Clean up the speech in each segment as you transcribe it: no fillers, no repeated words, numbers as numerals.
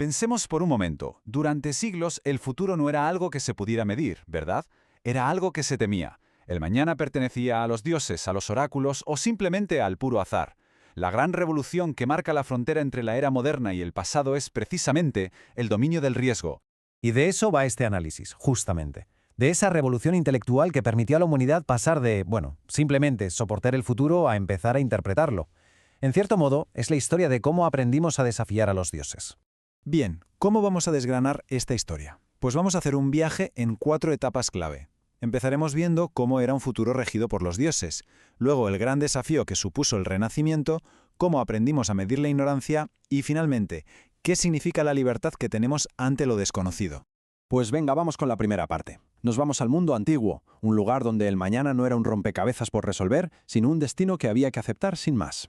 Pensemos por un momento, durante siglos el futuro no era algo que se pudiera medir, ¿verdad? Era algo que se temía. El mañana pertenecía a los dioses, a los oráculos o simplemente al puro azar. La gran revolución que marca la frontera entre la era moderna y el pasado es precisamente el dominio del riesgo. Y de eso va este análisis, justamente. De esa revolución intelectual que permitió a la humanidad pasar de, simplemente soportar el futuro a empezar a interpretarlo. En cierto modo, es la historia de cómo aprendimos a desafiar a los dioses. Bien, ¿cómo vamos a desgranar esta historia? Pues vamos a hacer un viaje en 4 etapas clave. Empezaremos viendo cómo era un futuro regido por los dioses, luego el gran desafío que supuso el Renacimiento, cómo aprendimos a medir la ignorancia y, finalmente, qué significa la libertad que tenemos ante lo desconocido. Pues venga, vamos con la primera parte. Nos vamos al mundo antiguo, un lugar donde el mañana no era un rompecabezas por resolver, sino un destino que había que aceptar sin más.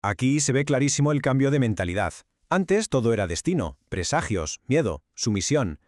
Aquí se ve clarísimo el cambio de mentalidad. Antes todo era destino, presagios, miedo, sumisión.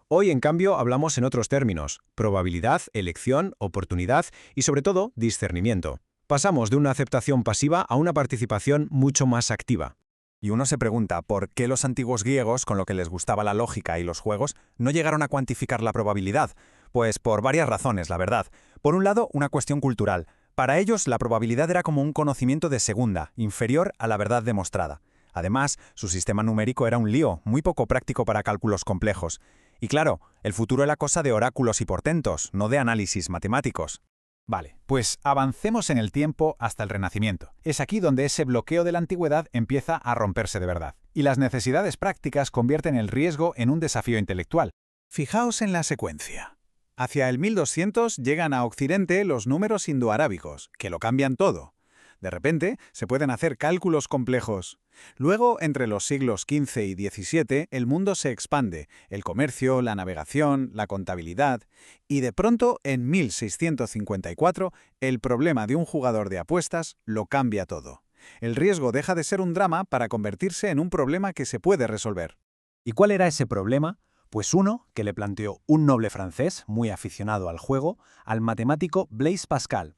Hoy, en cambio, hablamos en otros términos: probabilidad, elección, oportunidad y, sobre todo, discernimiento. Pasamos de una aceptación pasiva a una participación mucho más activa. Y uno se pregunta por qué los antiguos griegos, con lo que les gustaba la lógica y los juegos, no llegaron a cuantificar la probabilidad. Pues por varias razones, la verdad. Por un lado, una cuestión cultural. Para ellos, la probabilidad era como un conocimiento de segunda, inferior a la verdad demostrada. Además, su sistema numérico era un lío, muy poco práctico para cálculos complejos. Y claro, el futuro era cosa de oráculos y portentos, no de análisis matemáticos. Vale, pues avancemos en el tiempo hasta el Renacimiento. Es aquí donde ese bloqueo de la antigüedad empieza a romperse de verdad. Y las necesidades prácticas convierten el riesgo en un desafío intelectual. Fijaos en la secuencia. Hacia el 1200 llegan a Occidente los números indoarábigos, que lo cambian todo. De repente, se pueden hacer cálculos complejos. Luego, entre los siglos XV y XVII, el mundo se expande, el comercio, la navegación, la contabilidad, y de pronto, en 1654, el problema de un jugador de apuestas lo cambia todo. El riesgo deja de ser un drama para convertirse en un problema que se puede resolver. ¿Y cuál era ese problema? Pues uno que le planteó un noble francés, muy aficionado al juego, al matemático Blaise Pascal.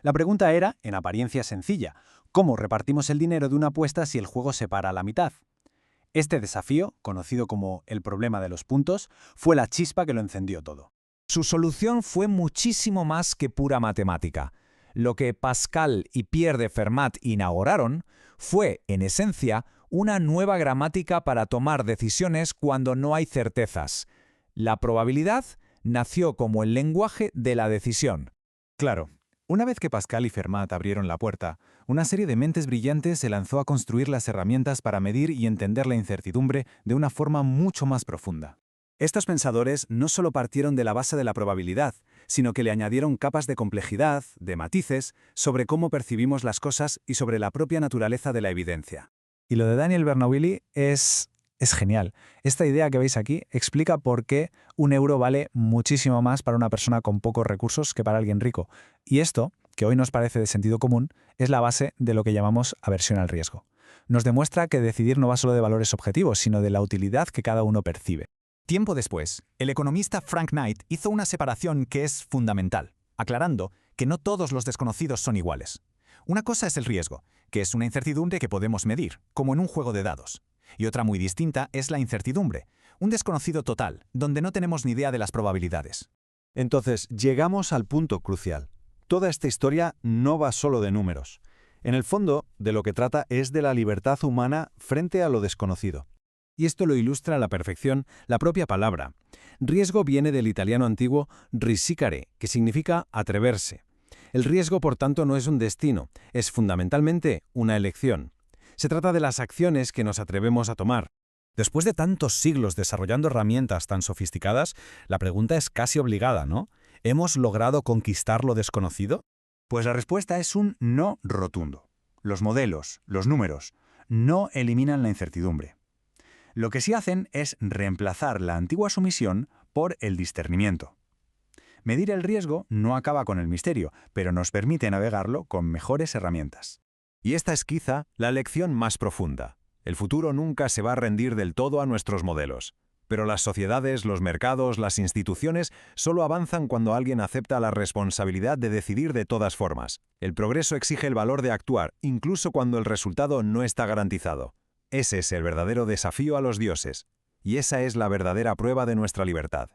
La pregunta era, en apariencia sencilla: ¿cómo repartimos el dinero de una apuesta si el juego se para a la mitad? Este desafío, conocido como el problema de los puntos, fue la chispa que lo encendió todo. Su solución fue muchísimo más que pura matemática. Lo que Pascal y Pierre de Fermat inauguraron fue, en esencia, una nueva gramática para tomar decisiones cuando no hay certezas. La probabilidad nació como el lenguaje de la decisión. Claro. Una vez que Pascal y Fermat abrieron la puerta, una serie de mentes brillantes se lanzó a construir las herramientas para medir y entender la incertidumbre de una forma mucho más profunda. Estos pensadores no solo partieron de la base de la probabilidad, sino que le añadieron capas de complejidad, de matices, sobre cómo percibimos las cosas y sobre la propia naturaleza de la evidencia. Y lo de Daniel Bernoulli es genial. Esta idea que veis aquí explica por qué un euro vale muchísimo más para una persona con pocos recursos que para alguien rico. Y esto, que hoy nos parece de sentido común, es la base de lo que llamamos aversión al riesgo. Nos demuestra que decidir no va solo de valores objetivos, sino de la utilidad que cada uno percibe. Tiempo después, el economista Frank Knight hizo una separación que es fundamental, aclarando que no todos los desconocidos son iguales. Una cosa es el riesgo, que es una incertidumbre que podemos medir, como en un juego de dados. Y otra muy distinta es la incertidumbre, un desconocido total, donde no tenemos ni idea de las probabilidades. Entonces, llegamos al punto crucial. Toda esta historia no va solo de números. En el fondo, de lo que trata es de la libertad humana frente a lo desconocido. Y esto lo ilustra a la perfección la propia palabra. Riesgo viene del italiano antiguo risicare, que significa atreverse. El riesgo, por tanto, no es un destino, es fundamentalmente una elección. Se trata de las acciones que nos atrevemos a tomar. Después de tantos siglos desarrollando herramientas tan sofisticadas, la pregunta es casi obligada, ¿no? ¿Hemos logrado conquistar lo desconocido? Pues la respuesta es un no rotundo. Los modelos, los números, no eliminan la incertidumbre. Lo que sí hacen es reemplazar la antigua sumisión por el discernimiento. Medir el riesgo no acaba con el misterio, pero nos permite navegarlo con mejores herramientas. Y esta es quizá la lección más profunda. El futuro nunca se va a rendir del todo a nuestros modelos. Pero las sociedades, los mercados, las instituciones solo avanzan cuando alguien acepta la responsabilidad de decidir de todas formas. El progreso exige el valor de actuar, incluso cuando el resultado no está garantizado. Ese es el verdadero desafío a los dioses. y esa es la verdadera prueba de nuestra libertad.